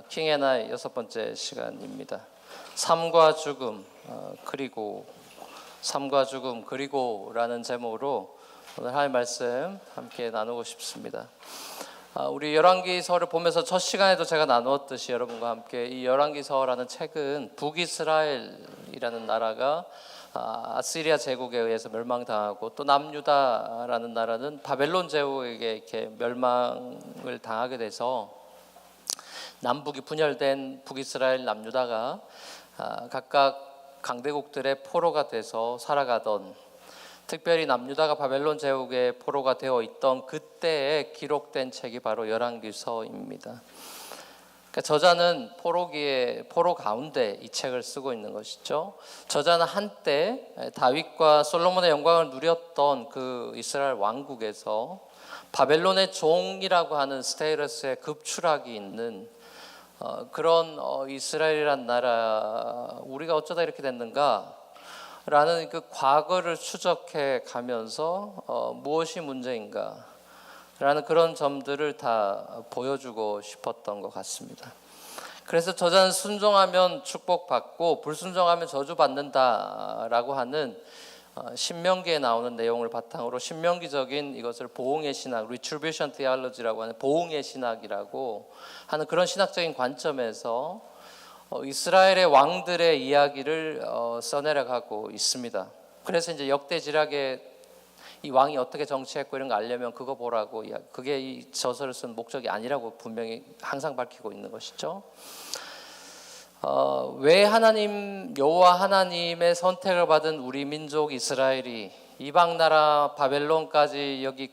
킹앤아이 6번째 시간입니다. 삶과 죽음 그리고 삶과 죽음 그리고라는 제목으로 오늘 할 말씀 함께 나누고 싶습니다. 우리 열왕기서를 보면서 첫 시간에도 제가 나누었듯이 여러분과 함께 이 열왕기서라는 책은 북이스라엘이라는 나라가 아시리아 제국에 의해서 멸망당하고 또 남유다라는 나라는 바벨론 제국에게 이렇게 멸망을 당하게 돼서 남북이 분열된 북이스라엘 남유다가 각각 강대국들의 포로가 돼서 살아가던, 특별히 남유다가 바벨론 제국의 포로가 되어 있던 그때에 기록된 책이 바로 열왕기서입니다. 그러니까 저자는 포로 가운데 이 책을 쓰고 있는 것이죠. 저자는 한때 다윗과 솔로몬의 영광을 누렸던 그 이스라엘 왕국에서 바벨론의 종이라고 하는 스테이러스의 급추락이 있는 그런 이스라엘이란 나라, 우리가 어쩌다 이렇게 됐는가 라는 그 과거를 추적해 가면서 무엇이 문제인가 라는 그런 점들을 다 보여주고 싶었던 것 같습니다. 그래서 저자는 순종하면 축복받고 불순종하면 저주받는다 라고 하는 신명기에 나오는 내용을 바탕으로 신명기적인 이것을 보응의 신학, Retribution Theology라고 하는 보응의 신학이라고 하는 그런 신학적인 관점에서 이스라엘의 왕들의 이야기를 써내려가고 있습니다. 그래서 이제 역대지략에 이 왕이 어떻게 정치했고 이런 거 알려면 그거 보라고, 그게 이 저서를 쓴 목적이 아니라고 분명히 항상 밝히고 있는 것이죠. 왜 하나님 여호와 하나님의 선택을 받은 우리 민족 이스라엘이 이방 나라 바벨론까지 여기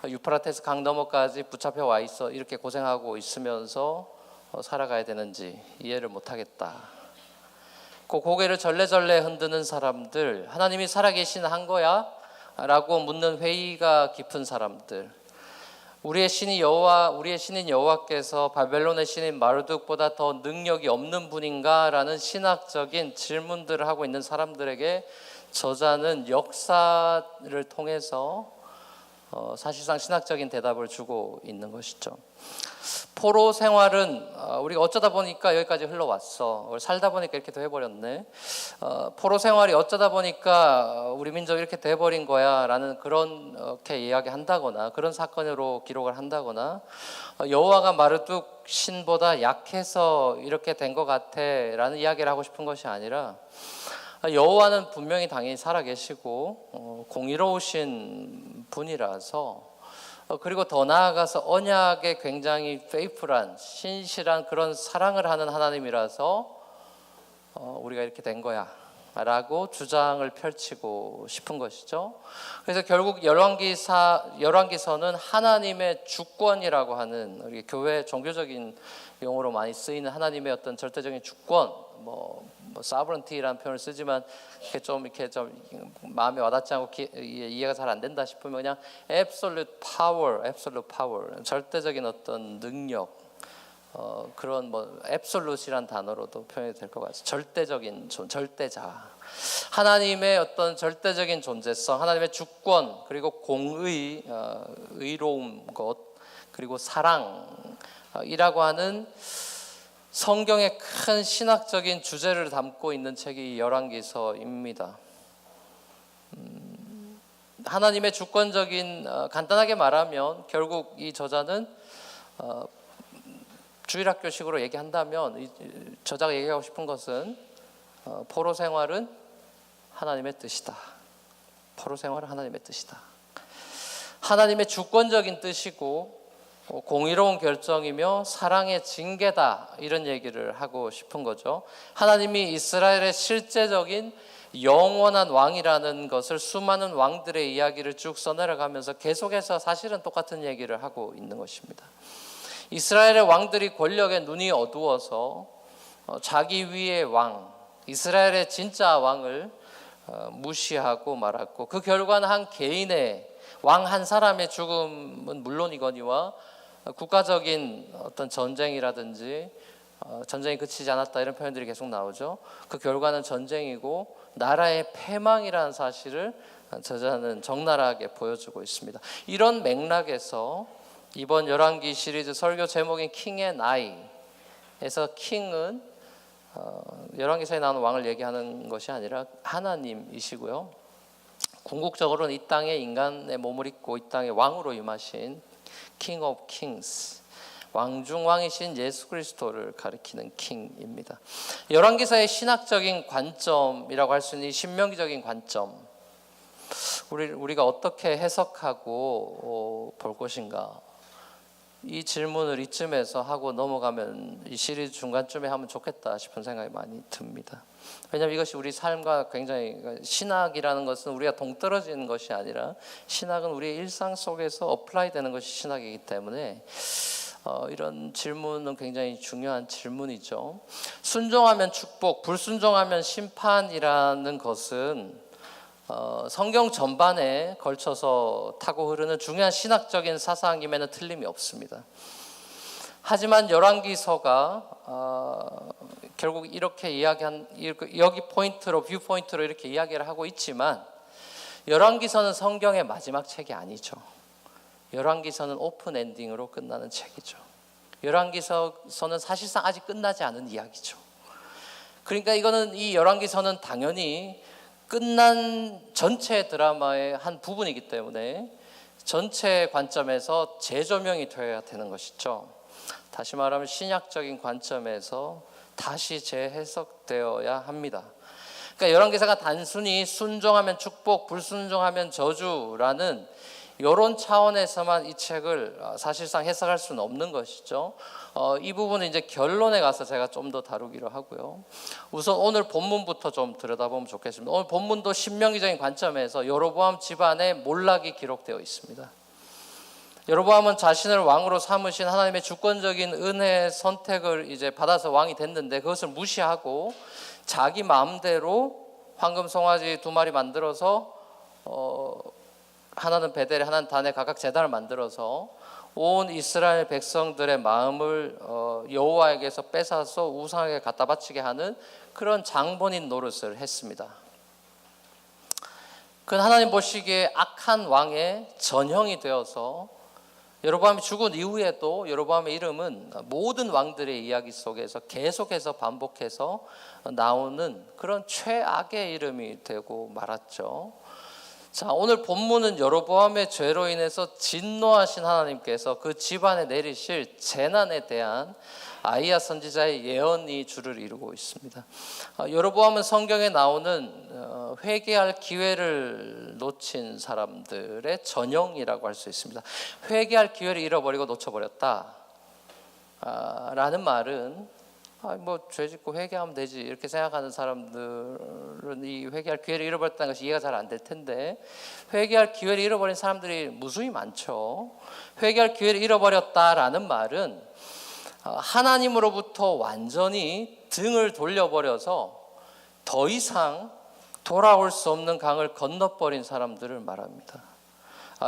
유프라테스 강 너머까지 붙잡혀 와 있어 이렇게 고생하고 있으면서 살아가야 되는지 이해를 못하겠다. 그 고개를 절레절레 흔드는 사람들, 하나님이 살아계신 한 거야? 라고 묻는 회의가 깊은 사람들, 우리의 신인 여호와께서 바벨론의 신인 마르둑보다 더 능력이 없는 분인가? 라는 신학적인 질문들을 하고 있는 사람들에게 저자는 역사를 통해서 사실상 신학적인 대답을 주고 있는 것이죠. 포로 생활은 우리가 어쩌다 보니까 여기까지 흘러왔어. 살다 보니까 이렇게 돼버렸네. 포로 생활이 어쩌다 보니까 우리 민족이 이렇게 돼버린 거야 라는 그렇게 이야기한다거나 그런 사건으로 기록을 한다거나 여호와가 마르둑 신보다 약해서 이렇게 된 것 같아 라는 이야기를 하고 싶은 것이 아니라 여호와는 분명히 당연히 살아계시고 공의로우신 분이라서, 그리고 더 나아가서 언약에 굉장히 페이프한 신실한 그런 사랑을 하는 하나님이라서 우리가 이렇게 된 거야 라고 주장을 펼치고 싶은 것이죠. 그래서 결국 열왕기서는 하나님의 주권이라고 하는, 우리 교회 종교적인 용어로 많이 쓰이는 하나님의 어떤 절대적인 주권, sovereignty라는 표현을 쓰지만 이렇게 좀 마음에 와닿지 않고 이해가 잘 안 된다 싶으면 그냥 absolute power, 절대적인 어떤 능력, 그런 absolute이란 단어로도 표현이 될 것 같아요. 절대적인 절대자, 하나님의 어떤 절대적인 존재성, 하나님의 주권, 그리고 공의, 의로운 것, 그리고 사랑이라고 하는 성경의 큰 신학적인 주제를 담고 있는 책이 열왕기서입니다. 하나님의 주권적인, 간단하게 말하면 결국 이 저자는 주일학교식으로 얘기한다면 저자가 얘기하고 싶은 것은 포로 생활은 하나님의 뜻이다. 포로 생활은 하나님의 뜻이다. 하나님의 주권적인 뜻이고 공의로운 결정이며 사랑의 징계다, 이런 얘기를 하고 싶은 거죠. 하나님이 이스라엘의 실제적인 영원한 왕이라는 것을 수많은 왕들의 이야기를 쭉 써내려가면서 계속해서 사실은 똑같은 얘기를 하고 있는 것입니다. 이스라엘의 왕들이 권력에 눈이 어두워서 자기 위의 왕, 이스라엘의 진짜 왕을 무시하고 말았고, 그 결과는 한 개인의 왕 한 사람의 죽음은 물론이거니와 국가적인 어떤 전쟁이라든지 전쟁이 그치지 않았다 이런 표현들이 계속 나오죠. 그 결과는 전쟁이고 나라의 패망이라는 사실을 저자는 적나라하게 보여주고 있습니다. 이런 맥락에서 이번 열왕기 시리즈 설교 제목인 킹의 나이에서 킹은 열왕기서에 나오는 왕을 얘기하는 것이 아니라 하나님이시고요. 궁극적으로는 이 땅에 인간의 몸을 입고 이 땅에 왕으로 임하신 King of Kings, 왕중왕이신 예수 그리스도를 가리키는 킹입니다. 열왕기서의 신학적인 관점이라고 할 수 있는 신명기적인 관점, 우리가 어떻게 해석하고 볼 것인가, 이 질문을 이쯤에서 하고 넘어가면 이 시리즈 중간쯤에 하면 좋겠다 싶은 생각이 많이 듭니다. 왜냐하면 이것이 우리 삶과 굉장히, 신학이라는 것은 우리가 동떨어지는 것이 아니라 신학은 우리의 일상 속에서 어플라이 되는 것이 신학이기 때문에 이런 질문은 굉장히 중요한 질문이죠. 순종하면 축복, 불순종하면 심판이라는 것은 성경 전반에 걸쳐서 타고 흐르는 중요한 신학적인 사상임에는 틀림이 없습니다. 하지만 열왕기서가 결국 이렇게 여기 포인트로, 뷰 포인트로 이렇게 이야기를 하고 있지만, 열왕기서는 성경의 마지막 책이 아니죠. 열왕기서는 오픈 엔딩으로 끝나는 책이죠. 열왕기서는 사실상 아직 끝나지 않은 이야기죠. 그러니까 이 열왕기서는 당연히 끝난 전체 드라마의 한 부분이기 때문에 전체 관점에서 재조명이 되어야 되는 것이죠. 다시 말하면 신약적인 관점에서 다시 재해석되어야 합니다. 그러니까 열왕기서가 단순히 순종하면 축복, 불순종하면 저주라는 이런 차원에서만 이 책을 사실상 해석할 수는 없는 것이죠. 이 부분은 이제 결론에 가서 제가 좀 더 다루기로 하고요. 우선 오늘 본문부터 좀 들여다보면 좋겠습니다. 오늘 본문도 신명기적인 관점에서 여로보암 집안의 몰락이 기록되어 있습니다. 여로보암은 자신을 왕으로 삼으신 하나님의 주권적인 은혜의 선택을 이제 받아서 왕이 됐는데, 그것을 무시하고 자기 마음대로 황금 송아지 2마리 만들어서 하나는 베델에 하나는 단에 각각 제단을 만들어서 온 이스라엘 백성들의 마음을 여호와에게서 뺏어서 우상에게 갖다 바치게 하는 그런 장본인 노릇을 했습니다. 그건 하나님 보시기에 악한 왕의 전형이 되어서 여로보암이 죽은 이후에도 여로보암의 이름은 모든 왕들의 이야기 속에서 계속해서 반복해서 나오는 그런 최악의 이름이 되고 말았죠. 자, 오늘 본문은 여로보암의 죄로 인해서 진노하신 하나님께서 그 집안에 내리실 재난에 대한 아이야 선지자의 예언이 주를 이루고 있습니다. 여로보암은 성경에 나오는 회개할 기회를 놓친 사람들의 전형이라고 할 수 있습니다. 회개할 기회를 잃어버리고 놓쳐버렸다 라는 말은 죄 짓고 회개하면 되지 이렇게 생각하는 사람들은 이 회개할 기회를 잃어버렸다는 것이 이해가 잘 안 될 텐데, 회개할 기회를 잃어버린 사람들이 무수히 많죠. 회개할 기회를 잃어버렸다라는 말은 하나님으로부터 완전히 등을 돌려버려서 더 이상 돌아올 수 없는 강을 건너버린 사람들을 말합니다.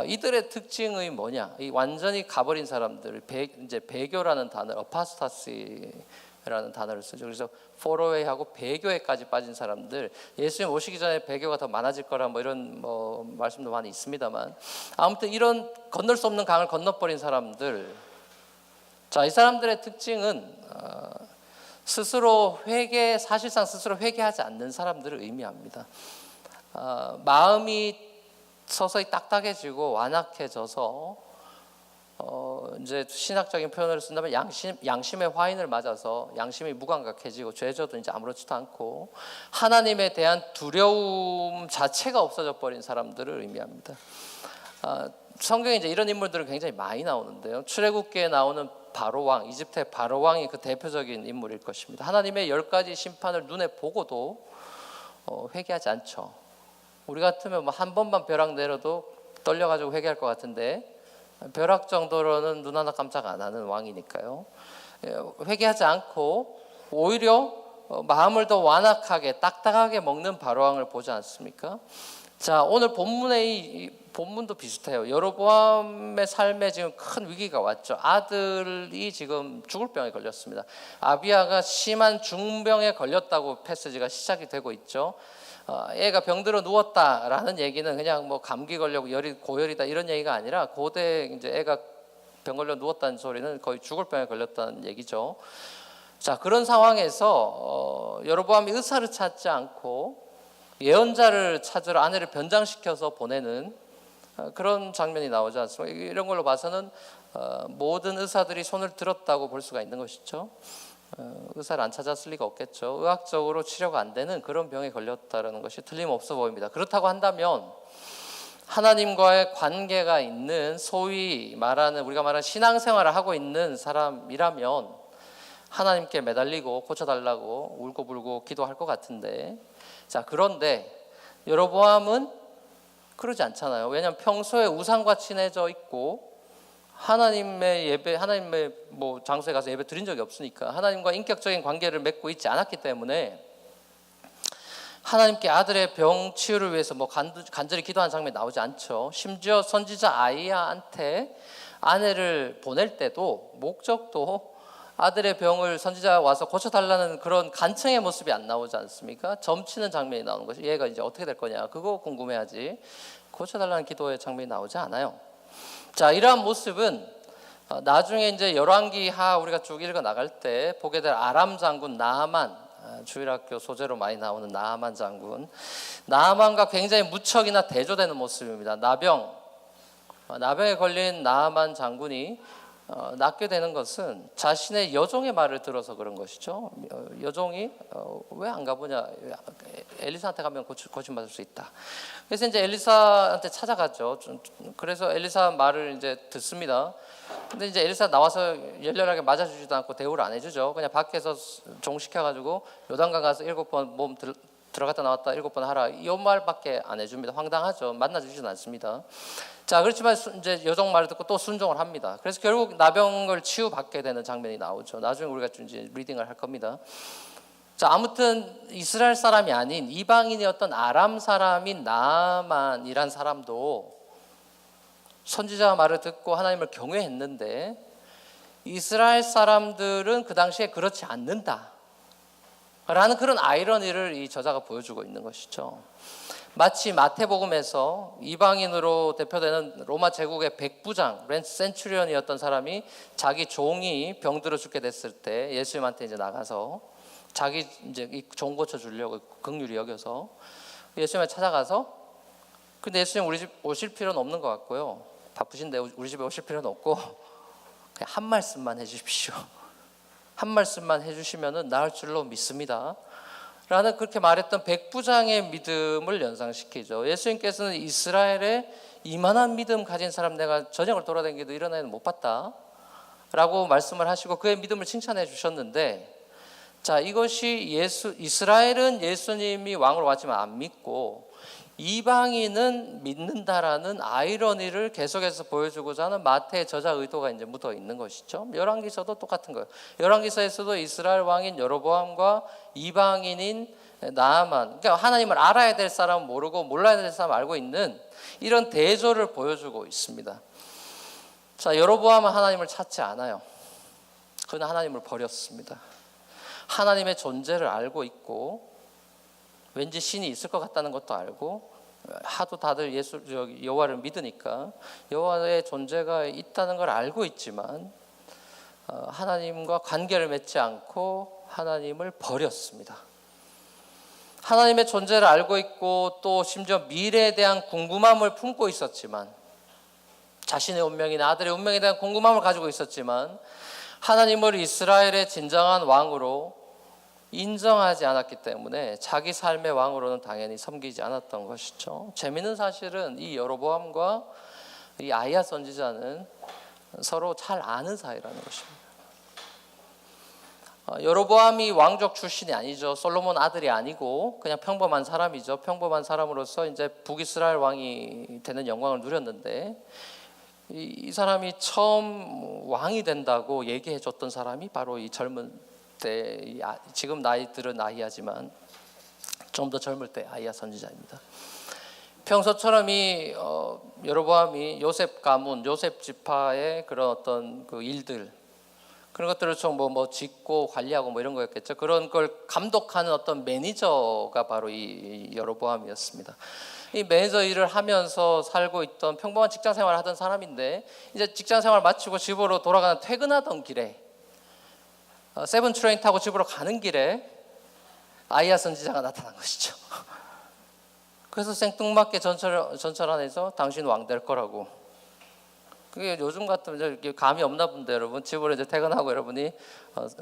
이들의 특징이 뭐냐? 이 완전히 가버린 사람들, 이제 배교라는 단어, 어파스타시라는 단어를 쓰죠. 그래서 포로웨이하고 배교에까지 빠진 사람들, 예수님 오시기 전에 배교가 더 많아질 거라 이런 말씀도 많이 있습니다만, 아무튼 이런 건널 수 없는 강을 건너버린 사람들, 자, 이 사람들의 특징은 사실상 스스로 회개하지 않는 사람들을 의미합니다. 마음이 서서히 딱딱해지고 완악해져서 이제 신학적인 표현을 쓴다면 양심의 화인을 맞아서 양심이 무감각해지고 죄져도 이제 아무렇지도 않고 하나님에 대한 두려움 자체가 없어져 버린 사람들을 의미합니다. 성경에 이제 이런 인물들은 굉장히 많이 나오는데요. 출애굽기에 나오는 바로왕, 이집트의 바로왕이 그 대표적인 인물일 것입니다. 하나님의 10가지 심판을 눈에 보고도 회개하지 않죠. 우리 같으면 한 번만 벼락 내려도 떨려가지고 회개할 것 같은데, 벼락 정도로는 눈 하나 깜짝 안 하는 왕이니까요. 회개하지 않고 오히려 마음을 더 완악하게 딱딱하게 먹는 바로왕을 보지 않습니까? 자, 오늘 본문도 비슷해요. 여로보암의 삶에 지금 큰 위기가 왔죠. 아들이 지금 죽을 병에 걸렸습니다. 아비야가 심한 중병에 걸렸다고 패스지가 시작이 되고 있죠. 애가 병들어 누웠다라는 얘기는 그냥 뭐 감기 걸려고 열이 고열이다 이런 얘기가 아니라 고대 이제 애가 병 걸려 누웠다는 소리는 거의 죽을 병에 걸렸다는 얘기죠. 자, 그런 상황에서 여로보암이 의사를 찾지 않고 예언자를 찾으러 아내를 변장시켜서 보내는 그런 장면이 나오지 않습니까? 이런 걸로 봐서는 모든 의사들이 손을 들었다고 볼 수가 있는 것이죠. 의사를 안 찾았을 리가 없겠죠. 의학적으로 치료가 안 되는 그런 병에 걸렸다는 것이 틀림없어 보입니다. 그렇다고 한다면 하나님과의 관계가 있는 소위 말하는 우리가 말하는 신앙생활을 하고 있는 사람이라면 하나님께 매달리고 고쳐달라고 울고불고 기도할 것 같은데, 자, 그런데 여로보암은 그러지 않잖아요. 왜냐하면 평소에 우상과 친해져 있고 하나님의 예배, 하나님의 뭐 장소에 가서 예배 드린 적이 없으니까 하나님과 인격적인 관계를 맺고 있지 않았기 때문에 하나님께 아들의 병 치유를 위해서 뭐 간절히 기도하는 장면이 나오지 않죠. 심지어 선지자 아이야한테 아내를 보낼 때도 목적도 아들의 병을 선지자가 와서 고쳐달라는 그런 간청의 모습이 안 나오지 않습니까? 점치는 장면이 나오는 것이 얘가 이제 어떻게 될 거냐 그거 궁금해하지 고쳐달라는 기도의 장면이 나오지 않아요. 자, 이러한 모습은 나중에 이제 열왕기하 우리가 쭉 읽어 나갈 때 보게 될 아람 장군 나아만, 주일학교 소재로 많이 나오는 나아만 장군, 나아만과 굉장히 무척이나 대조되는 모습입니다. 나병에 걸린 나아만 장군이 낫게 되는 것은 자신의 여종의 말을 들어서 그런 것이죠. 여종이 왜 안 가보냐, 엘리사한테 가면 고침받을 수 있다. 그래서 이제 엘리사한테 찾아가죠. 그래서 엘리사 말을 이제 듣습니다. 근데 이제 엘리사 나와서 열렬하게 맞아주지도 않고 대우를 안 해주죠. 그냥 밖에서 종시켜가지고 요단강 가서 7번 몸 들어갔다 나왔다 7번 하라, 이 말밖에 안 해줍니다. 황당하죠. 만나주지는 않습니다. 자, 그렇지만 이제 여종 말을 듣고 또 순종을 합니다. 그래서 결국 나병을 치유받게 되는 장면이 나오죠. 나중에 우리가 이제 리딩을 할 겁니다. 자, 아무튼 이스라엘 사람이 아닌 이방인이었던 아람 사람인 나아만이란 사람도 선지자 말을 듣고 하나님을 경외했는데 이스라엘 사람들은 그 당시에 그렇지 않는다 라는 그런 아이러니를 이 저자가 보여주고 있는 것이죠. 마치 마태복음에서 이방인으로 대표되는 로마 제국의 백부장 센츄리언이었던 사람이 자기 종이 병들어 죽게 됐을 때 예수님한테 이제 나가서 자기 이제 이 종 고쳐 주려고 긍휼히 여겨서 예수님한테 찾아가서, 근데 예수님 우리 집 오실 필요는 없는 것 같고요, 바쁘신데 우리 집에 오실 필요는 없고 그냥 한 말씀만 해주십시오. 한 말씀만 해주시면은 나을 줄로 믿습니다 라는 그렇게 말했던 백부장의 믿음을 연상시키죠. 예수님께서는 이스라엘에 이만한 믿음 가진 사람 내가 전역을 돌아다니기도 이런 애는 못 봤다 라고 말씀을 하시고 그의 믿음을 칭찬해 주셨는데, 자, 이것이 이스라엘은 예수님이 왕으로 왔지만 안 믿고 이방인은 믿는다라는 아이러니를 계속해서 보여주고자 하는 마태의 저자 의도가 이제 묻어 있는 것이죠. 열왕기서도 똑같은 거예요. 열왕기서에서도 이스라엘 왕인 여로보암과 이방인인 나아만, 그러니까 하나님을 알아야 될 사람은 모르고 몰라야 될 사람은 알고 있는 이런 대조를 보여주고 있습니다. 자, 여로보암은 하나님을 찾지 않아요. 그는 하나님을 버렸습니다. 하나님의 존재를 알고 있고 왠지 신이 있을 것 같다는 것도 알고 하도 다들 여호와를 믿으니까 여호와의 존재가 있다는 걸 알고 있지만 하나님과 관계를 맺지 않고 하나님을 버렸습니다. 하나님의 존재를 알고 있고 또 심지어 미래에 대한 궁금함을 품고 있었지만, 자신의 운명이나 아들의 운명에 대한 궁금함을 가지고 있었지만 하나님을 이스라엘의 진정한 왕으로 인정하지 않았기 때문에 자기 삶의 왕으로는 당연히 섬기지 않았던 것이죠. 재미있는 사실은 이 여로보암과 이 아이야 선지자는 서로 잘 아는 사이라는 것입니다. 여로보암이 왕족 출신이 아니죠. 솔로몬 아들이 아니고 그냥 평범한 사람이죠. 평범한 사람으로서 이제 북이스라엘 왕이 되는 영광을 누렸는데, 이 사람이 처음 왕이 된다고 얘기해 줬던 사람이 바로 이 젊은 때, 지금 나이들은 아이야지만 좀 더 젊을 때 아이야 선지자입니다. 평소처럼 이 여로보암이 요셉 가문, 요셉 지파의 그런 어떤 그 일들, 그런 것들을 좀 뭐 짓고 관리하고 뭐 이런 거였겠죠. 그런 걸 감독하는 어떤 매니저가 바로 이 여로보암이었습니다. 이 매니저 일을 하면서 살고 있던 평범한 직장 생활을 하던 사람인데, 이제 직장 생활 마치고 집으로 돌아가는 퇴근하던 길에 세븐 트레인 타고 집으로 가는 길에 아이야 선지자가 나타난 것이죠. 그래서 생뚱맞게 전철 안에서 당신 왕 될 거라고. 그게 요즘 같으면 이제 감이 없나 본데, 여러분 집으로 이제 퇴근하고 여러분이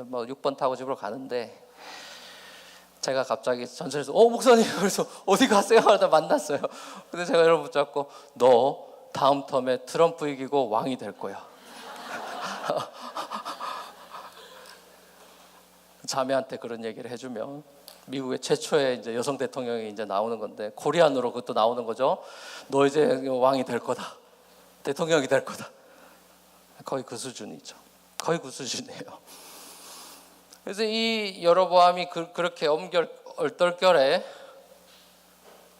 뭐 6번 타고 집으로 가는데, 제가 갑자기 전철에서 목사님, 그래서 어디 가세요? 하다 만났어요. 근데 제가 여러분 붙잡고, 너 다음 텀에 트럼프 이기고 왕이 될 거야. 자매한테 그런 얘기를 해주면 미국의 최초의 이제 여성 대통령이 이제 나오는 건데, 코리안으로 그것도 나오는 거죠. 너 이제 왕이 될 거다. 대통령이 될 거다. 거의 그 수준이죠. 거의 그 수준이에요. 그래서 이 여로보암이 그렇게 얼떨결에,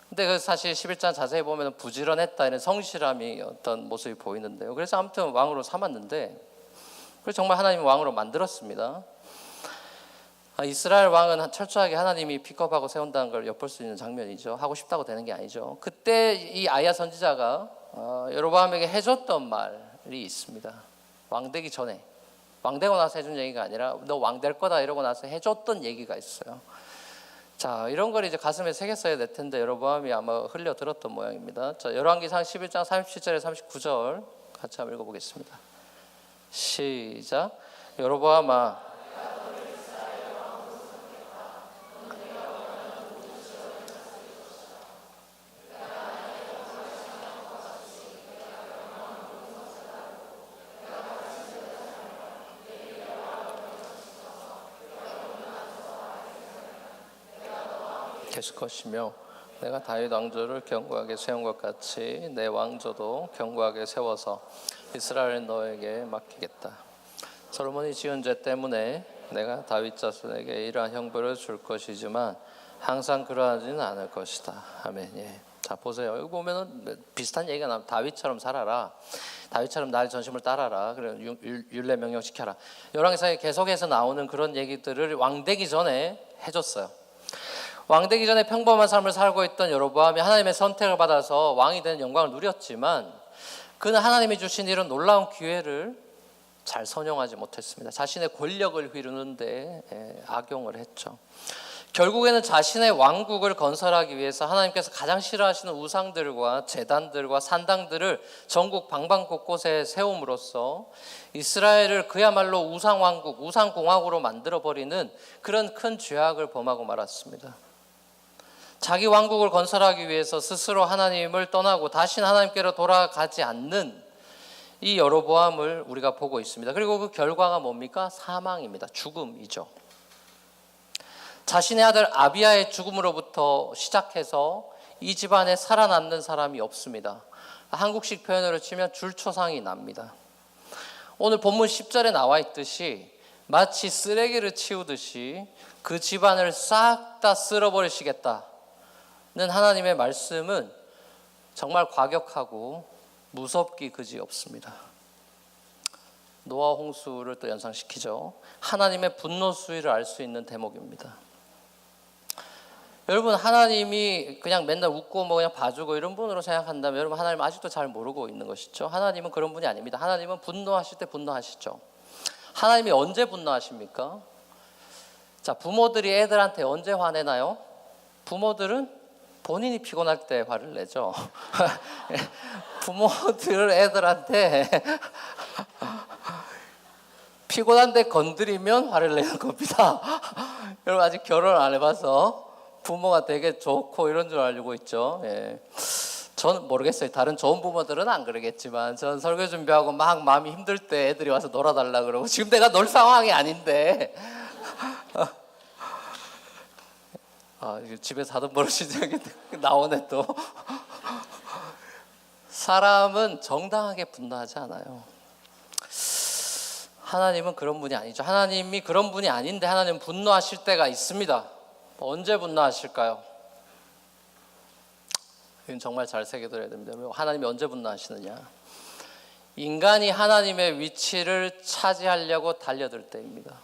근데 그 사실 11장 자세히 보면 부지런했다, 이런 성실함이 어떤 모습이 보이는데요. 그래서 아무튼 왕으로 삼았는데, 그래서 정말 하나님이 왕으로 만들었습니다. 이스라엘 왕은 철저하게 하나님이 픽업하고 세운다는 걸 엿볼 수 있는 장면이죠. 하고 싶다고 되는 게 아니죠. 그때 이 아이야 선지자가 여로보암에게 해줬던 말이 있습니다. 왕 되기 전에, 왕 되고 나서 해준 얘기가 아니라 너 왕 될 거다 이러고 나서 해줬던 얘기가 있어요. 자, 이런 걸 이제 가슴에 새겼어야 될 텐데 여로보암이 아마 흘려 들었던 모양입니다. 자, 열왕기상 11장 37절에 39절 같이 한번 읽어보겠습니다. 시작. 여로보암아, 계실 것이며 내가 다윗 왕조를 견고하게 세운 것 같이 내 왕조도 견고하게 세워서 이스라엘 너에게 맡기겠다. 솔로몬이 지은 죄 때문에 내가 다윗 자손에게 이러한 형벌을 줄 것이지만 항상 그러하지는 않을 것이다. 아멘. 예. 자, 보세요. 여기 보면은 비슷한 얘기가 나옵니다. 다윗처럼 살아라. 다윗처럼 나의 전심을 따라라. 그래, 율례 명령 지켜라. 열왕기상에 계속해서 나오는 그런 얘기들을 왕 되기 전에 해줬어요. 왕 되기 전에 평범한 삶을 살고 있던 여로보암이 하나님의 선택을 받아서 왕이 되는 영광을 누렸지만, 그는 하나님이 주신 이런 놀라운 기회를 잘 선용하지 못했습니다. 자신의 권력을 휘두는데 악용을 했죠. 결국에는 자신의 왕국을 건설하기 위해서 하나님께서 가장 싫어하시는 우상들과 제단들과 산당들을 전국 방방 곳곳에 세움으로써 이스라엘을 그야말로 우상왕국, 우상공화국으로 만들어버리는 그런 큰 죄악을 범하고 말았습니다. 자기 왕국을 건설하기 위해서 스스로 하나님을 떠나고 다시는 하나님께로 돌아가지 않는 이 여로보암을 우리가 보고 있습니다. 그리고 그 결과가 뭡니까? 사망입니다. 죽음이죠. 자신의 아들 아비야의 죽음으로부터 시작해서 이 집안에 살아남는 사람이 없습니다. 한국식 표현으로 치면 줄초상이 납니다. 오늘 본문 10절에 나와 있듯이 마치 쓰레기를 치우듯이 그 집안을 싹 다 쓸어버리시겠다는 하나님의 말씀은 정말 과격하고 무섭기 그지없습니다. 노아 홍수를 또 연상시키죠. 하나님의 분노 수위를 알 수 있는 대목입니다. 여러분, 하나님이 그냥 맨날 웃고 뭐 그냥 봐주고 이런 분으로 생각한다면 여러분, 하나님 아직도 잘 모르고 있는 것이죠. 하나님은 그런 분이 아닙니다. 하나님은 분노하실 때 분노하시죠. 하나님이 언제 분노하십니까? 자, 부모들이 애들한테 언제 화내나요? 부모들은 본인이 피곤할 때 화를 내죠. 부모들 애들한테 피곤한데 건드리면 화를 내는 겁니다. 여러분, 아직 결혼 안 해봐서 부모가 되게 좋고 이런 줄 알고 있죠. 예. 저는 모르겠어요. 다른 좋은 부모들은 안 그러겠지만, 전 설교 준비하고 막 마음이 힘들 때 애들이 와서 놀아달라 그러고, 지금 내가 놀 상황이 아닌데 집에서 하던 버릇이 나오네 또. 사람은 정당하게 분노하지 않아요. 하나님은 그런 분이 아니죠. 하나님이 그런 분이 아닌데 하나님은 분노하실 때가 있습니다. 언제 분노하실까요? 이건 정말 잘 새겨들어야 됩니다. 하나님이 언제 분노하시느냐? 인간이 하나님의 위치를 차지하려고 달려들 때입니다.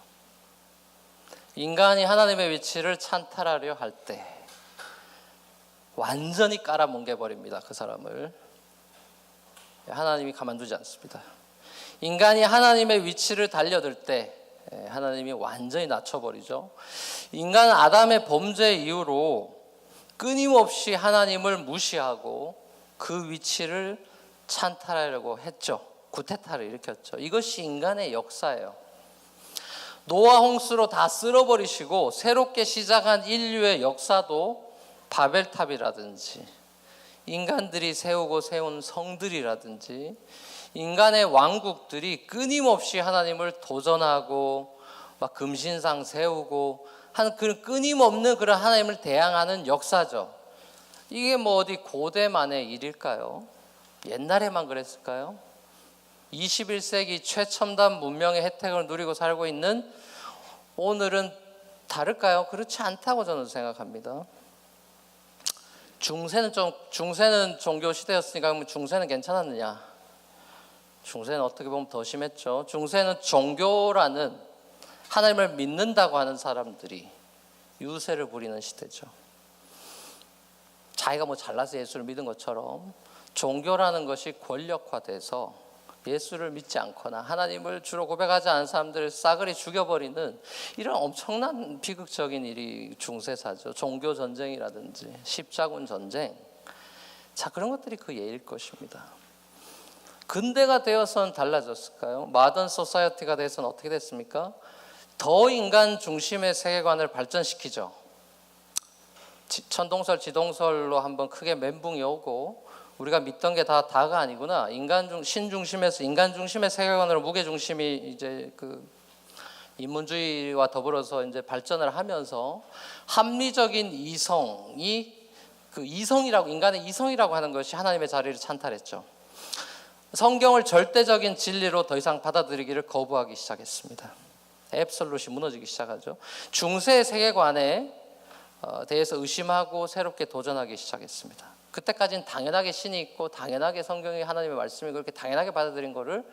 인간이 하나님의 위치를 찬탈하려 할 때 완전히 깔아뭉개버립니다. 그 사람을. 하나님이 가만두지 않습니다. 인간이 하나님의 위치를 달려들 때 하나님이 완전히 낮춰버리죠. 인간은 아담의 범죄 이후로 끊임없이 하나님을 무시하고 그 위치를 찬탈하려고 했죠. 구테타를 일으켰죠. 이것이 인간의 역사예요. 노아 홍수로 다 쓸어버리시고 새롭게 시작한 인류의 역사도 바벨탑이라든지 인간들이 세우고 세운 성들이라든지 인간의 왕국들이 끊임없이 하나님을 도전하고 막 금신상 세우고 한 그 끊임없는 그런 하나님을 대항하는 역사죠. 이게 뭐 어디 고대만의 일일까요? 옛날에만 그랬을까요? 21세기 최첨단 문명의 혜택을 누리고 살고 있는 오늘은 다를까요? 그렇지 않다고 저는 생각합니다. 중세는 종교 시대였으니까 그러면 중세는 괜찮았느냐? 중세는 어떻게 보면 더 심했죠. 중세는 종교라는 하나님을 믿는다고 하는 사람들이 유세를 부리는 시대죠. 자기가 뭐 잘나서 예수를 믿은 것처럼 종교라는 것이 권력화돼서 예수를 믿지 않거나 하나님을 주로 고백하지 않은 사람들을 싸그리 죽여버리는 이런 엄청난 비극적인 일이 중세사죠. 종교 전쟁이라든지 십자군 전쟁. 자, 그런 것들이 그 예일 것입니다. 근대가 되어서는 달라졌을까요? 마던 소사이어티가 돼서는 어떻게 됐습니까? 더 인간 중심의 세계관을 발전시키죠. 천동설, 지동설로 한번 크게 멘붕이 오고 우리가 믿던 게 다가 아니구나. 신 중심에서 인간 중심의 세계관으로 무게 중심이 이제 그 인문주의와 더불어서 이제 발전을 하면서 합리적인 이성이 그 이성이라고 인간의 이성이라고 하는 것이 하나님의 자리를 찬탈했죠. 성경을 절대적인 진리로 더 이상 받아들이기를 거부하기 시작했습니다. 앱솔루시 무너지기 시작하죠. 중세의 세계관에 대해서 의심하고 새롭게 도전하기 시작했습니다. 그때까지는 당연하게 신이 있고 당연하게 성경이 하나님의 말씀이 그렇게 당연하게 받아들인 거를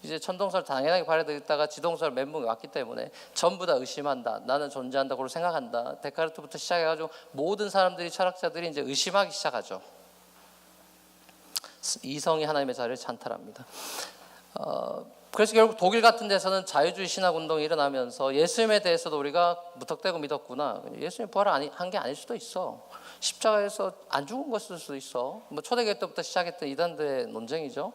이제 천동설 당연하게 받아들였다가 지동설 멘붕이 왔기 때문에 전부 다 의심한다. 나는 존재한다. 그걸 생각한다. 데카르트부터 시작해가지고 모든 사람들이 철학자들이 이제 의심하기 시작하죠. 이성이 하나님의 자리를 찬탈합니다. 그래서 결국 독일 같은 데서는 자유주의 신학 운동이 일어나면서 예수님에 대해서도 우리가 무턱대고 믿었구나. 예수님 부활을 한 게 아닐 수도 있어. 십자가에서 안 죽은 것일 수도 있어. 뭐 초대교회 때부터 시작했던 이단들의 논쟁이죠.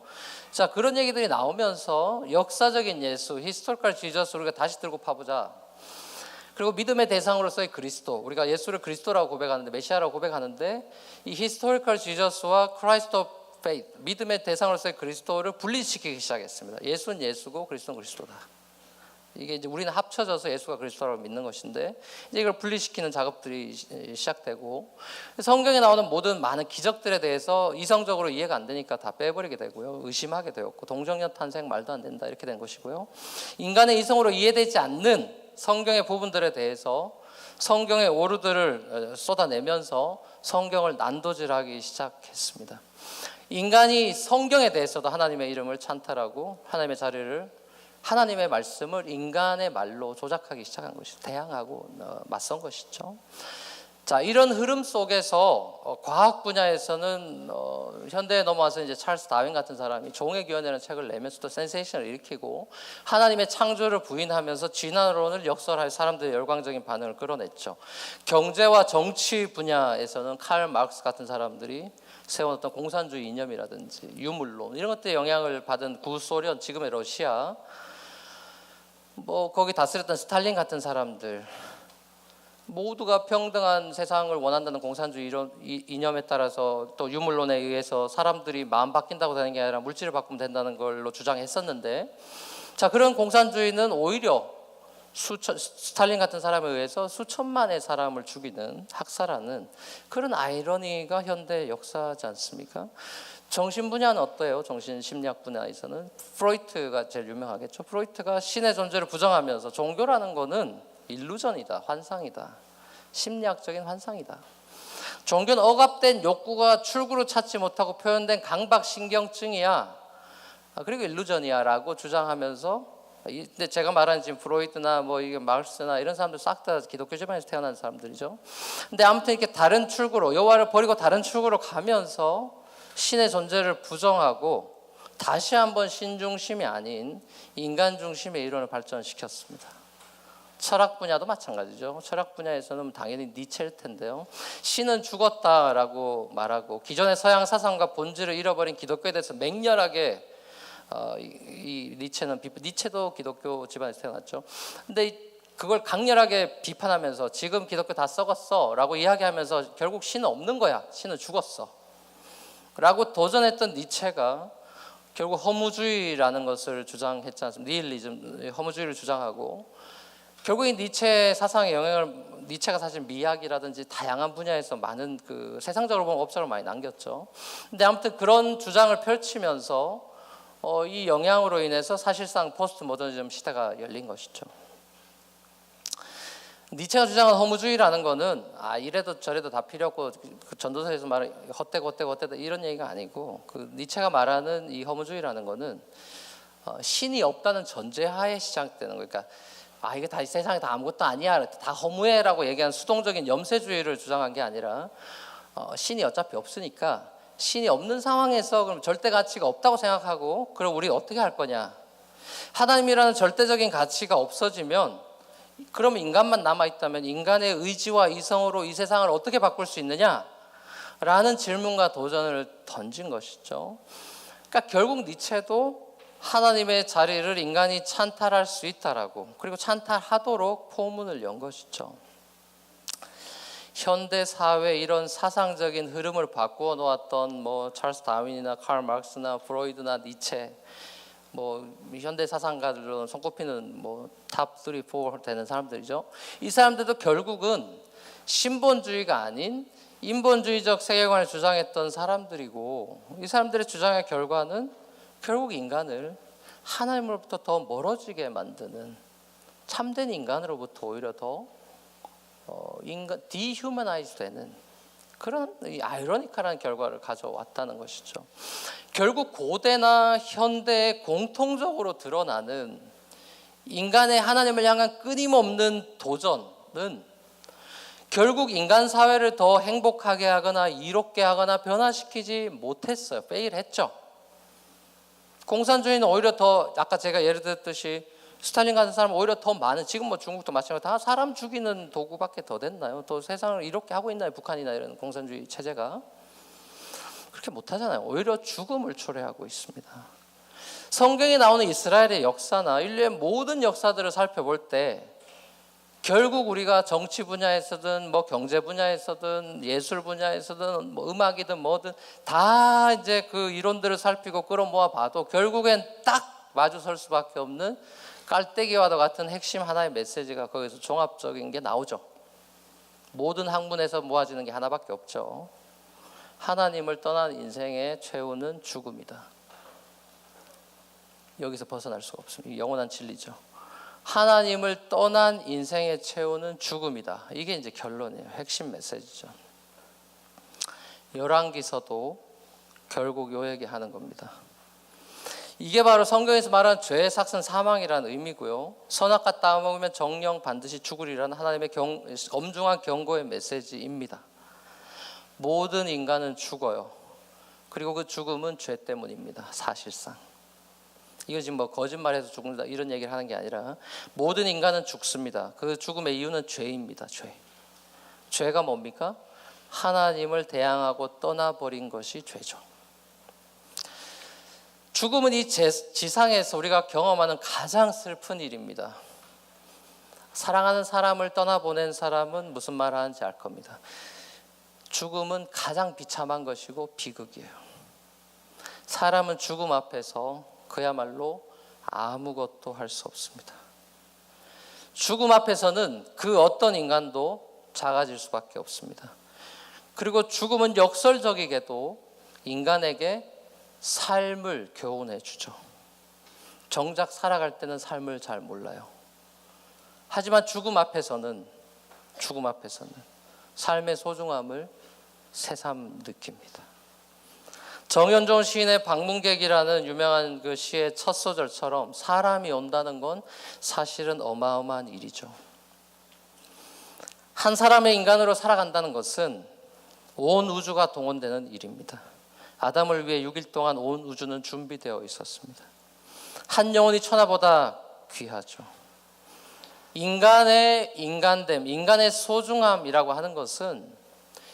자, 그런 얘기들이 나오면서 역사적인 예수, 히스토리컬 지저스 우리가 다시 들고 파보자. 그리고 믿음의 대상으로서의 그리스도, 우리가 예수를 그리스도라고 고백하는데 메시아라고 고백하는데 이 히스토리컬 지저스와 크라이스트 오브 페이스, 믿음의 대상으로서의 그리스도를 분리시키기 시작했습니다. 예수는 예수고 그리스도는 그리스도다. 이게 이제 우리는 합쳐져서 예수가 그리스도라고 믿는 것인데 이제 이걸 분리시키는 작업들이 시작되고 성경에 나오는 모든 많은 기적들에 대해서 이성적으로 이해가 안 되니까 다 빼버리게 되고요. 의심하게 되었고 동정녀 탄생 말도 안 된다 이렇게 된 것이고요. 인간의 이성으로 이해되지 않는 성경의 부분들에 대해서 성경의 오류들을 쏟아내면서 성경을 난도질하기 시작했습니다. 인간이 성경에 대해서도 하나님의 이름을 찬탈하고 하나님의 자리를 하나님의 말씀을 인간의 말로 조작하기 시작한 것이죠. 대항하고 맞선 것이죠. 자, 이런 흐름 속에서 과학 분야에서는 현대에 넘어와서 이제 찰스 다윈 같은 사람이 종의 기원이라는 책을 내면서도 센세이션을 일으키고 하나님의 창조를 부인하면서 진화론을 역설할 사람들의 열광적인 반응을 끌어냈죠. 경제와 정치 분야에서는 칼 마르크스 같은 사람들이 세운 어떤 공산주의 이념이라든지 유물론 이런 것들에 영향을 받은 구소련, 지금의 러시아, 뭐 거기 다스렸던 스탈린 같은 사람들 모두가 평등한 세상을 원한다는 공산주의 이념에 따라서 또 유물론에 의해서 사람들이 마음 바뀐다고 되는 게 아니라 물질을 바꾸면 된다는 걸로 주장했었는데, 자, 그런 공산주의는 오히려 스탈린 같은 사람에 의해서 수천만의 사람을 죽이는 학살하는 그런 아이러니가 현대 역사지 않습니까? 정신 분야는 어때요? 정신심리학 분야에서는 프로이트가 제일 유명하겠죠. 프로이트가 신의 존재를 부정하면서 종교라는 거는 일루전이다, 환상이다, 심리학적인 환상이다. 종교는 억압된 욕구가 출구를 찾지 못하고 표현된 강박신경증이야. 그리고 일루전이야라고 주장하면서, 근데 제가 말하는 지금 프로이드나 뭐 이게 마르스나 이런 사람들 싹 다 기독교 집안에서 태어난 사람들이죠. 근데 아무튼 이렇게 다른 출구로, 여호와를 버리고 다른 출구로 가면서 신의 존재를 부정하고 다시 한번 신 중심이 아닌 인간 중심의 이론을 발전시켰습니다. 철학 분야도 마찬가지죠. 철학 분야에서는 당연히 니체일 텐데요. 신은 죽었다라고 말하고 기존의 서양 사상과 본질을 잃어버린 기독교에 대해서 맹렬하게 이 니체도 기독교 집안에서 태어났죠. 근데 그걸 강렬하게 비판하면서 지금 기독교 다 썩었어라고 이야기하면서 결국 신은 없는 거야. 신은 죽었어라고 도전했던 니체가 결국 허무주의라는 것을 주장했지 않습니까? 니힐리즘, 허무주의를 주장하고 결국 이 니체 사상의 영향을, 니체가 사실 미학이라든지 다양한 분야에서 많은 그 세상적으로 보면 업적을 많이 남겼죠. 근데 아무튼 그런 주장을 펼치면서 이 영향으로 인해서 사실상 포스트 모더니즘 시대가 열린 것이죠. 니체가 주장한 허무주의라는 거는 이래도 저래도 다 필요 없고 그 전도서에서 말하는 헛되고 이런 얘기가 아니고, 그 니체가 말하는 이 허무주의라는 거는 신이 없다는 전제하에 시작되는 거예요. 그러니까 이게 다 이 세상에 다 아무것도 아니야, 다 허무해라고 얘기하는 수동적인 염세주의를 주장한 게 아니라 신이 어차피 없으니까 신이 없는 상황에서 그럼 절대 가치가 없다고 생각하고, 그럼 우리 어떻게 할 거냐? 하나님이라는 절대적인 가치가 없어지면 그럼 인간만 남아있다면 인간의 의지와 이성으로 이 세상을 어떻게 바꿀 수 있느냐? 라는 질문과 도전을 던진 것이죠. 그러니까 결국 니체도 하나님의 자리를 인간이 찬탈할 수 있다라고, 그리고 찬탈하도록 포문을 연 것이죠. 현대 사회 이런 사상적인 흐름을 바꾸어 놓았던 뭐 찰스 다윈이나 칼 마르크스나 프로이드나 니체, 뭐 현대 사상가들로 손꼽히는 뭐 탑 3, 4 되는 사람들이죠. 이 사람들도 결국은 신본주의가 아닌 인본주의적 세계관을 주장했던 사람들이고, 이 사람들의 주장의 결과는 결국 인간을 하나님으로부터 더 멀어지게 만드는, 참된 인간으로부터 오히려 더 디휴머나이즈 되는 그런 아이러니컬한 결과를 가져왔다는 것이죠. 결국 고대나 현대에 공통적으로 드러나는 인간의 하나님을 향한 끊임없는 도전은 결국 인간 사회를 더 행복하게 하거나 이롭게 하거나 변화시키지 못했어요. 페일했죠. 공산주의는 오히려 더, 아까 제가 예를 들었듯이 스탈린 같은 사람은 오히려 더 많은, 지금 뭐 중국도 마찬가지로 다 사람 죽이는 도구밖에 더 됐나요? 더 세상을 이렇게 하고 있나요? 북한이나 이런 공산주의 체제가 그렇게 못하잖아요. 오히려 죽음을 초래하고 있습니다. 성경에 나오는 이스라엘의 역사나 인류의 모든 역사들을 살펴볼 때 결국 우리가 정치 분야에서든 뭐 경제 분야에서든 예술 분야에서든 뭐 음악이든 뭐든 다 이제 그 이론들을 살피고 끌어모아 봐도 결국엔 딱 마주설 수밖에 없는 깔때기와도 같은 핵심 하나의 메시지가 거기서 종합적인 게 나오죠. 모든 학문에서 모아지는 게 하나밖에 없죠. 하나님을 떠난 인생의 최후는 죽음이다. 여기서 벗어날 수가 없습니다. 영원한 진리죠. 하나님을 떠난 인생의 최후는 죽음이다. 이게 이제 결론이에요. 핵심 메시지죠. 열왕기서도 결국 요 얘기하는 겁니다. 이게 바로 성경에서 말하는 죄의 삭은 사망이라는 의미고요. 선악과 따먹으면 정령 반드시 죽으리라는 하나님의 엄중한 경고의 메시지입니다. 모든 인간은 죽어요. 그리고 그 죽음은 죄 때문입니다. 사실상. 이거 지금 뭐 거짓말해서 죽는다 이런 얘기를 하는 게 아니라 모든 인간은 죽습니다. 그 죽음의 이유는 죄입니다. 죄가 뭡니까? 하나님을 대항하고 떠나버린 것이 죄죠. 죽음은 이 지상에서 우리가 경험하는 가장 슬픈 일입니다. 사랑하는 사람을 떠나보낸 사람은 무슨 말 하는지 알 겁니다. 죽음은 가장 비참한 것이고 비극이에요. 사람은 죽음 앞에서 그야말로 아무것도 할 수 없습니다. 죽음 앞에서는 그 어떤 인간도 작아질 수밖에 없습니다. 그리고 죽음은 역설적이게도 인간에게 삶을 교훈해 주죠. 정작 살아갈 때는 삶을 잘 몰라요. 하지만 죽음 앞에서는 삶의 소중함을 새삼 느낍니다. 정현종 시인의 방문객이라는 유명한 그 시의 첫 소절처럼 사람이 온다는 건 사실은 어마어마한 일이죠. 한 사람의 인간으로 살아간다는 것은 온 우주가 동원되는 일입니다. 아담을 위해 6일 동안 온 우주는 준비되어 있었습니다. 한 영혼이 천하보다 귀하죠. 인간의 인간됨, 인간의 소중함이라고 하는 것은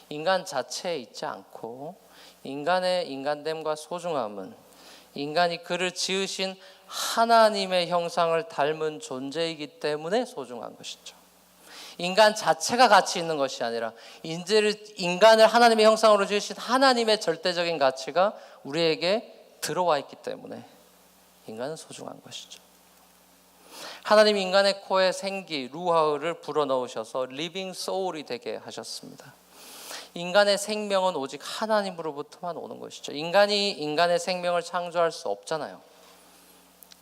인간 자체에 있지 않고 인간의 인간됨과 소중함은 인간이 그를 지으신 하나님의 형상을 닮은 존재이기 때문에 소중한 것이죠. 인간 자체가 가치 있는 것이 아니라 인간을 하나님의 형상으로 지으신 하나님의 절대적인 가치가 우리에게 들어와 있기 때문에 인간은 소중한 것이죠. 하나님 인간의 코에 생기, 루하를 불어넣으셔서 리빙 소울이 되게 하셨습니다. 인간의 생명은 오직 하나님으로부터만 오는 것이죠. 인간이 인간의 생명을 창조할 수 없잖아요.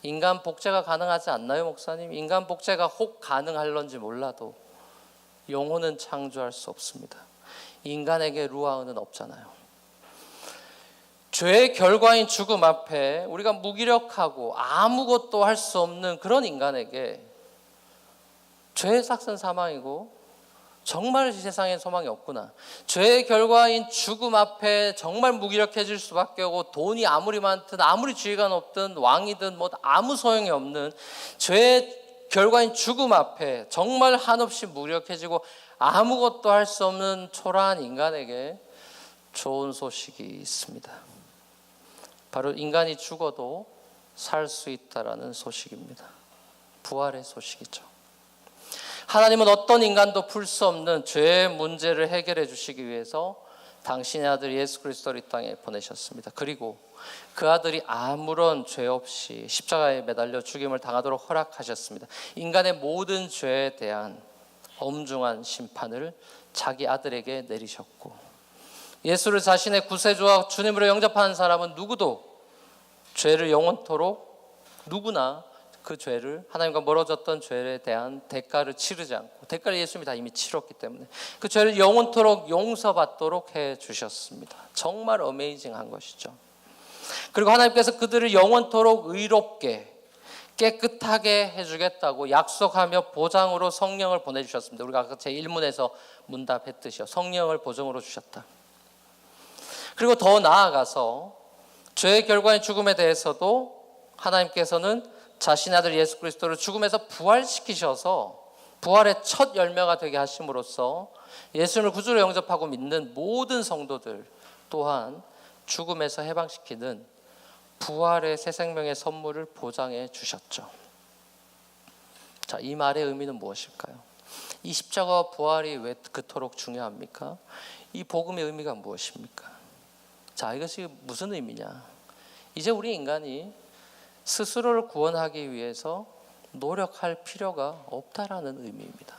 인간 복제가 가능하지 않나요, 목사님? 인간 복제가 혹 가능할런지 몰라도 영혼은 창조할 수 없습니다. 인간에게 루아흐는 없잖아요. 죄의 결과인 죽음 앞에 우리가 무기력하고 아무것도 할 수 없는 그런 인간에게 죄의 삭은 사망이고 정말 이 세상에 소망이 없구나. 죄의 결과인 죽음 앞에 정말 무기력해질 수밖에 없고 돈이 아무리 많든 아무리 지위가 높든 왕이든 뭐 아무 소용이 없는 죄의 결과인 죽음 앞에 정말 한없이 무력해지고 아무것도 할 수 없는 초라한 인간에게 좋은 소식이 있습니다. 바로 인간이 죽어도 살 수 있다라는 소식입니다. 부활의 소식이죠. 하나님은 어떤 인간도 풀 수 없는 죄의 문제를 해결해 주시기 위해서 당신의 아들 예수 그리스도를 이 땅에 보내셨습니다. 그리고 그 아들이 아무런 죄 없이 십자가에 매달려 죽임을 당하도록 허락하셨습니다. 인간의 모든 죄에 대한 엄중한 심판을 자기 아들에게 내리셨고, 예수를 자신의 구세주와 주님으로 영접하는 사람은 누구도 죄를 영원토록 누구나 그 죄를 하나님과 멀어졌던 죄에 대한 대가를 치르지 않고, 대가를 예수님이 다 이미 치렀기 때문에 그 죄를 영원토록 용서받도록 해주셨습니다. 정말 어메이징한 것이죠. 그리고 하나님께서 그들을 영원토록 의롭게 깨끗하게 해주겠다고 약속하며 보장으로 성령을 보내주셨습니다. 우리가 아까 제1문에서 문답했듯이요, 성령을 보증으로 주셨다. 그리고 더 나아가서 죄의 결과인 죽음에 대해서도 하나님께서는 자신의 아들 예수 그리스도를 죽음에서 부활시키셔서 부활의 첫 열매가 되게 하심으로써 예수님을 구주로 영접하고 믿는 모든 성도들 또한 죽음에서 해방시키는 부활의 새 생명의 선물을 보장해 주셨죠. 자, 이 말의 의미는 무엇일까요? 이 십자가와 부활이 왜 그토록 중요합니까? 이 복음의 의미가 무엇입니까? 자, 이것이 무슨 의미냐? 이제 우리 인간이 스스로를 구원하기 위해서 노력할 필요가 없다라는 의미입니다.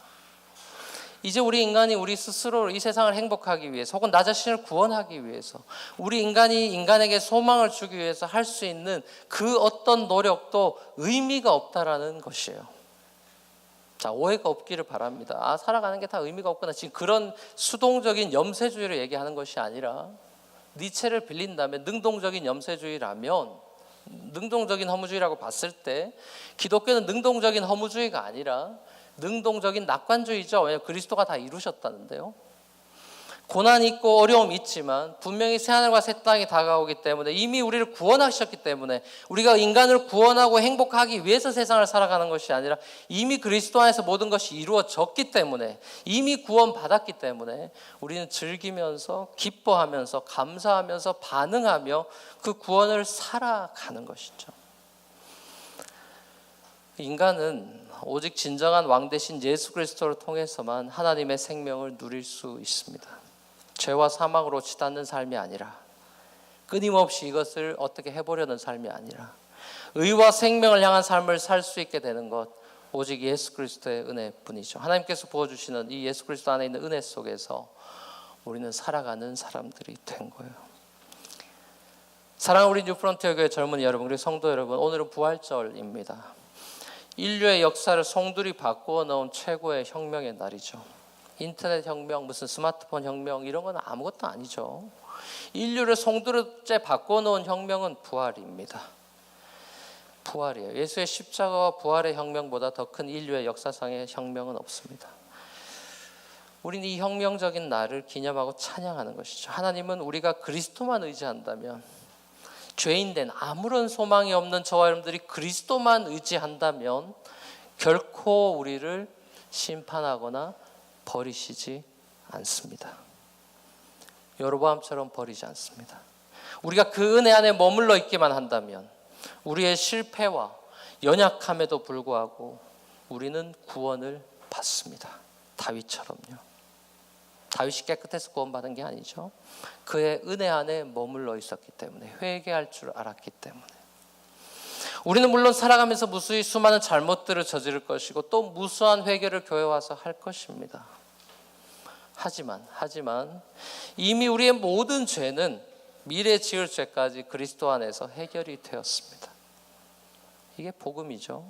이제 우리 인간이 우리 스스로 이 세상을 행복하기 위해서 혹은 나 자신을 구원하기 위해서 우리 인간이 인간에게 소망을 주기 위해서 할 수 있는 그 어떤 노력도 의미가 없다라는 것이에요. 자, 오해가 없기를 바랍니다. 아, 살아가는 게 다 의미가 없구나. 지금 그런 수동적인 염세주의를 얘기하는 것이 아니라, 니체를 빌린다면 능동적인 염세주의라면, 능동적인 허무주의라고 봤을 때 기독교는 능동적인 허무주의가 아니라 능동적인 낙관주의죠. 왜냐하면 그리스도가 다 이루셨다는데요. 고난이 있고 어려움이 있지만 분명히 새하늘과 새 땅이 다가오기 때문에, 이미 우리를 구원하셨기 때문에, 우리가 인간을 구원하고 행복하기 위해서 세상을 살아가는 것이 아니라 이미 그리스도 안에서 모든 것이 이루어졌기 때문에, 이미 구원받았기 때문에 우리는 즐기면서 기뻐하면서 감사하면서 반응하며 그 구원을 살아가는 것이죠. 인간은 오직 진정한 왕 대신 예수 그리스도를 통해서만 하나님의 생명을 누릴 수 있습니다. 죄와 사망으로 치닫는 삶이 아니라, 끊임없이 이것을 어떻게 해보려는 삶이 아니라 의와 생명을 향한 삶을 살 수 있게 되는 것, 오직 예수 그리스도의 은혜뿐이죠. 하나님께서 부어주시는 이 예수 그리스도 안에 있는 은혜 속에서 우리는 살아가는 사람들이 된 거예요. 사랑하는 우리 뉴프런티어 교회 젊은이 여러분, 그리고 성도 여러분, 오늘은 부활절입니다. 인류의 역사를 송두리 바꾸어 놓은 최고의 혁명의 날이죠. 인터넷 혁명, 무슨 스마트폰 혁명, 이런 건 아무것도 아니죠. 인류를 송두리째 바꿔놓은 혁명은 부활입니다. 부활이에요. 예수의 십자가와 부활의 혁명보다 더 큰 인류의 역사상의 혁명은 없습니다. 우리는 이 혁명적인 날을 기념하고 찬양하는 것이죠. 하나님은 우리가 그리스도만 의지한다면, 죄인된 아무런 소망이 없는 저와 여러분들이 그리스도만 의지한다면 결코 우리를 심판하거나 버리시지 않습니다. 여로보암처럼 버리지 않습니다. 우리가 그 은혜 안에 머물러 있기만 한다면 우리의 실패와 연약함에도 불구하고 우리는 구원을 받습니다. 다윗처럼요. 다윗이 깨끗해서 구원받은 게 아니죠. 그의 은혜 안에 머물러 있었기 때문에, 회개할 줄 알았기 때문에. 우리는 물론 살아가면서 무수히 수많은 잘못들을 저지를 것이고 또 무수한 회개를 교회 와서 할 것입니다. 하지만 이미 우리의 모든 죄는 미래 지을 죄까지 그리스도 안에서 해결이 되었습니다. 이게 복음이죠.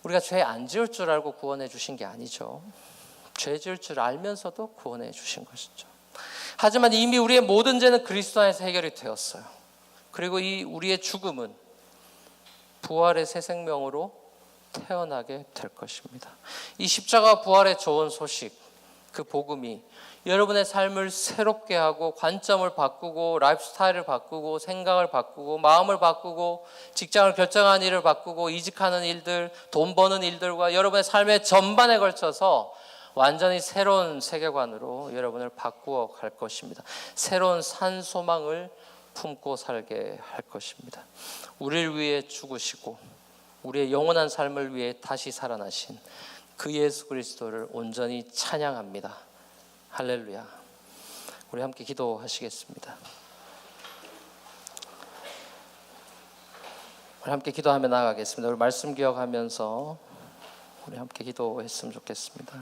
우리가 죄 안 지을 줄 알고 구원해 주신 게 아니죠. 죄 지을 줄 알면서도 구원해 주신 것이죠. 하지만 이미 우리의 모든 죄는 그리스도 안에서 해결이 되었어요. 그리고 이 우리의 죽음은 부활의 새 생명으로 태어나게 될 것입니다. 이 십자가 부활의 좋은 소식, 그 복음이 여러분의 삶을 새롭게 하고 관점을 바꾸고 라이프 스타일을 바꾸고 생각을 바꾸고 마음을 바꾸고 직장을 결정하는 일을 바꾸고 이직하는 일들, 돈 버는 일들과 여러분의 삶의 전반에 걸쳐서 완전히 새로운 세계관으로 여러분을 바꾸어 갈 것입니다. 새로운 산 소망을 품고 살게 할 것입니다. 우리를 위해 죽으시고 우리의 영원한 삶을 위해 다시 살아나신 그 예수 그리스도를 온전히 찬양합니다. 할렐루야. 우리 함께 기도하시겠습니다. 우리 함께 기도하며 나아가겠습니다. 우리 말씀 기억하면서 우리 함께 기도했으면 좋겠습니다.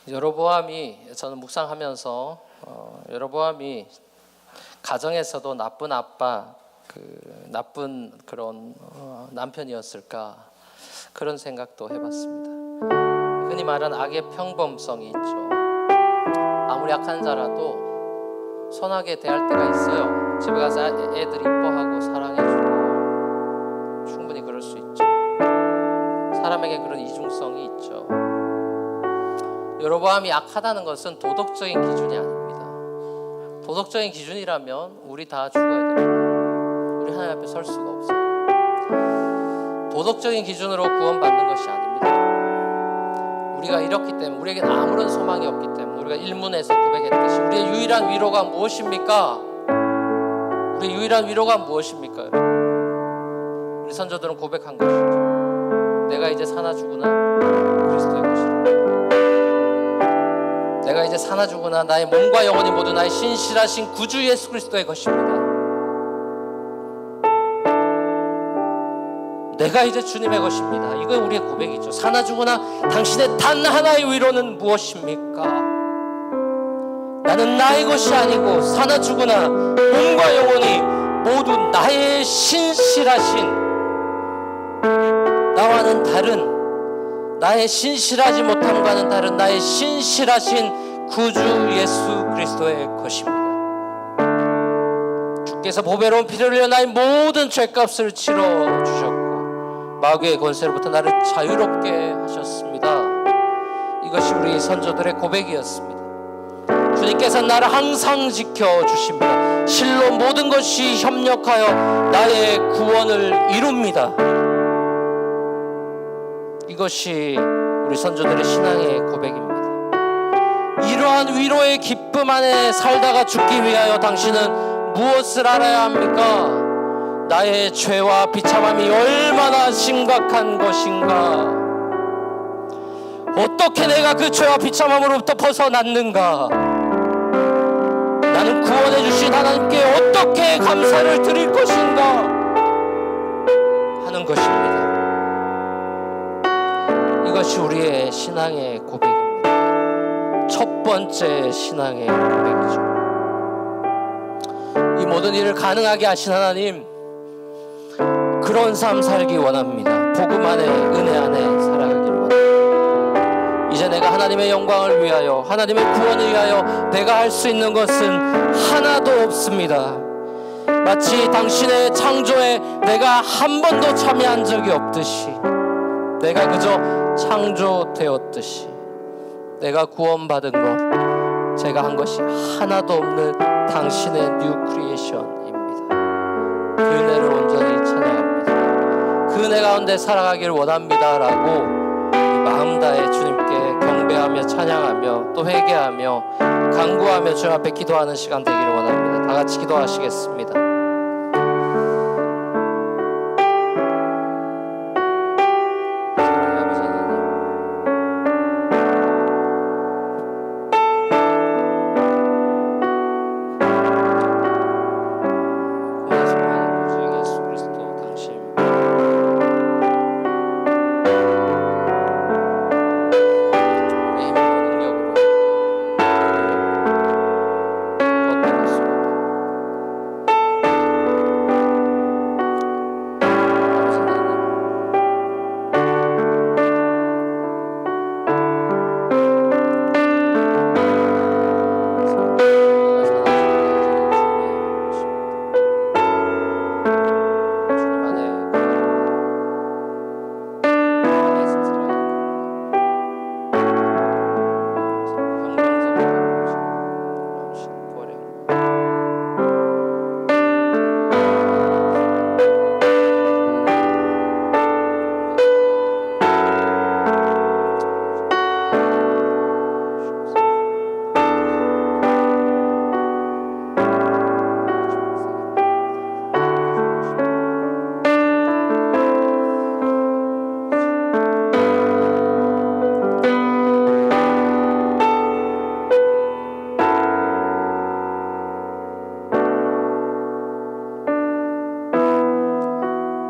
여로보암이, 저는 묵상하면서 여로보암이 가정에서도 나쁜 아빠, 나쁜 그런 남편이었을까, 그런 생각도 해봤습니다. 흔히 말하는 악의 평범성이 있죠. 아무리 악한 자라도 선하게 대할 때가 있어요. 집에 가서 애들 이뻐하고 사랑해주고, 충분히 그럴 수 있죠. 사람에게 그런 이중성이 있죠. 여로보암이 악하다는 것은 도덕적인 기준이 아닙니다. 도덕적인 기준이라면 우리 다 죽어야 됩니다. 우리 하나님 앞에 설 수가 없어요. 도덕적인 기준으로 구원받는 것이 아닙니다. 우리가 이렇기 때문에, 우리에게는 아무런 소망이 없기 때문에 우리가 일문에서 고백했듯이 우리의 유일한 위로가 무엇입니까? 우리의 유일한 위로가 무엇입니까? 우리 선조들은 고백한 것이죠. 내가 이제 사나 죽으나 그리스도의 것이라. 내가 이제 사나 죽으나 나의 몸과 영혼이 모두 나의 신실하신 구주 예수 그리스도의 것입니다. 내가 이제 주님의 것입니다. 이거 우리의 고백이죠. 사나 죽으나 당신의 단 하나의 위로는 무엇입니까? 나는 나의 것이 아니고 사나 죽으나 몸과 영혼이 모두 나의 신실하신, 나와는 다른, 나의 신실하지 못함과는 다른 나의 신실하신 구주 예수 그리스도의 것입니다. 주께서 보배로운 피를 흘려 나의 모든 죄값을 치러 주셨고 마귀의 권세로부터 나를 자유롭게 하셨습니다. 이것이 우리 선조들의 고백이었습니다. 주님께서 나를 항상 지켜주십니다. 실로 모든 것이 협력하여 나의 구원을 이룹니다. 이것이 우리 선조들의 신앙의 고백입니다. 이러한 위로의 기쁨 안에 살다가 죽기 위하여 당신은 무엇을 알아야 합니까? 나의 죄와 비참함이 얼마나 심각한 것인가, 어떻게 내가 그 죄와 비참함으로부터 벗어났는가, 나는 구원해 주신 하나님께 어떻게 감사를 드릴 것인가 하는 것입니다. 이것이 우리의 신앙의 고백입니다. 첫 번째 신앙의 고백이죠. 이 모든 일을 가능하게 하신 하나님, 그런 삶 살기 원합니다. 복음 안에, 은혜 안에 살아가기를 원합니다. 이제 내가 하나님의 영광을 위하여, 하나님의 구원을 위하여 내가 할 수 있는 것은 하나도 없습니다. 마치 당신의 창조에 내가 한 번도 참여한 적이 없듯이, 내가 그저 창조되었듯이, 내가 구원받은 것, 제가 한 것이 하나도 없는 당신의 뉴 크리에이션입니다. 그 은혜를 온전히 찬양합니다. 그 은혜 가운데 살아가기를 원합니다라고 마음 다해 주님께 경배하며 찬양하며 또 회개하며 간구하며 주님 앞에 기도하는 시간 되기를 원합니다. 다 같이 기도하시겠습니다.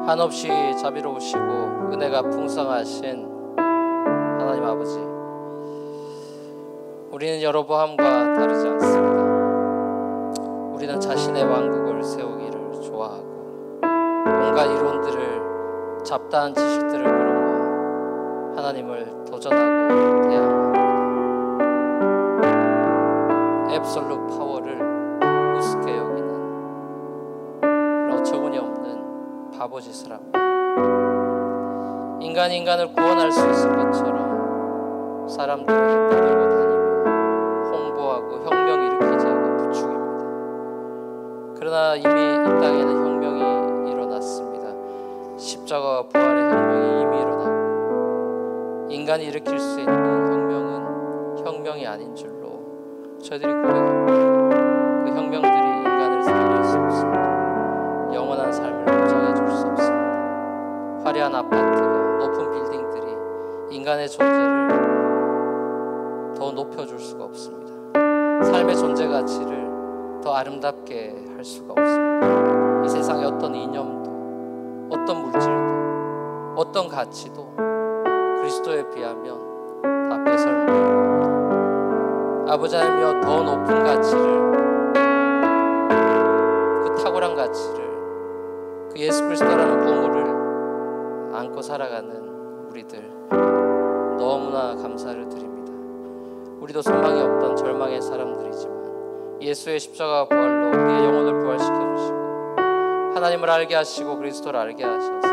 한없이 자비로우시고 은혜가 풍성하신 하나님 아버지, 우리는 여로보암과 다르지 않습니다. 우리는 자신의 왕국을 세우기를 좋아하고 온갖 이론들을, 잡다한 지식들을 끌어모아 하나님을 도전하고 대항합니다. 앱솔루트 파워를 우습게 여기는 어처구니 없는 바보짓을 합니다. 인간이 인간을 구원할 수 있을 것처럼 사람들에게 떠들고 다니며 홍보하고 혁명 일으키자고 부추깁니다. 그러나 이미 이 땅에는 혁명이 일어났습니다. 십자가와 부활의 혁명이 이미 일어났고, 인간이 일으킬 수 있는 혁명은 혁명이 아닌 줄로 저희들이 고백합니다. 그 혁명들이 인간을 살릴 수 없습니다. 영원한 삶을 보장해 줄 수 없습니다. 화려한 아파트가, 높은 빌딩들이 인간의 존재를 더 높여줄 수가 없습니다. 삶의 존재 가치를 더 아름답게 할 수가 없습니다. 이 세상의 어떤 이념도, 어떤 물질도, 어떤 가치도 그리스도에 비하면 다 배설물 겁니다. 아버지 하나님이여, 더 높은 가치를, 그 탁월한 가치를, 그 예수 그리스도라는 보물을 안고 살아가는 우리들 너무나 감사를 드립니다. 우리도 소망이 없던 절망의 사람들이지만 예수의 십자가 부활로 우리의 영혼을 부활시켜 주시고 하나님을 알게 하시고 그리스도를 알게 하셔서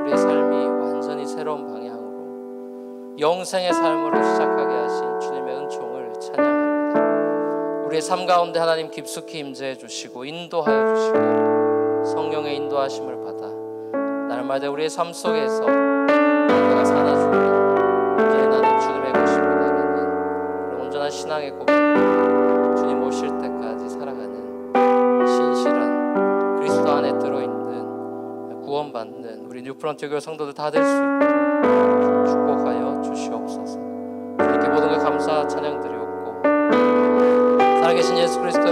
우리의 삶이 완전히 새로운 방향으로 영생의 삶으로 시작하게 하신 주님의 은총을 찬양합니다. 우리의 삶 가운데 하나님 깊숙이 임재해 주시고 인도하여 주시고 성령의 인도하심을 받아 날마다 우리의 삶 속에서 내가 사나 죽나 온전히 나는 주님의 것입니다라는 그런 온전한 신앙의 고백으로 주님 오실 때까지 살아가는 신실한 그리스도 안에 들어있는 구원받는 우리 뉴프런트 교회 성도들 다 될 수 있도록 축복하여 주시옵소서. 주님께 모든 것 감사 찬양 드리옵고 살아계신 예수 그리스도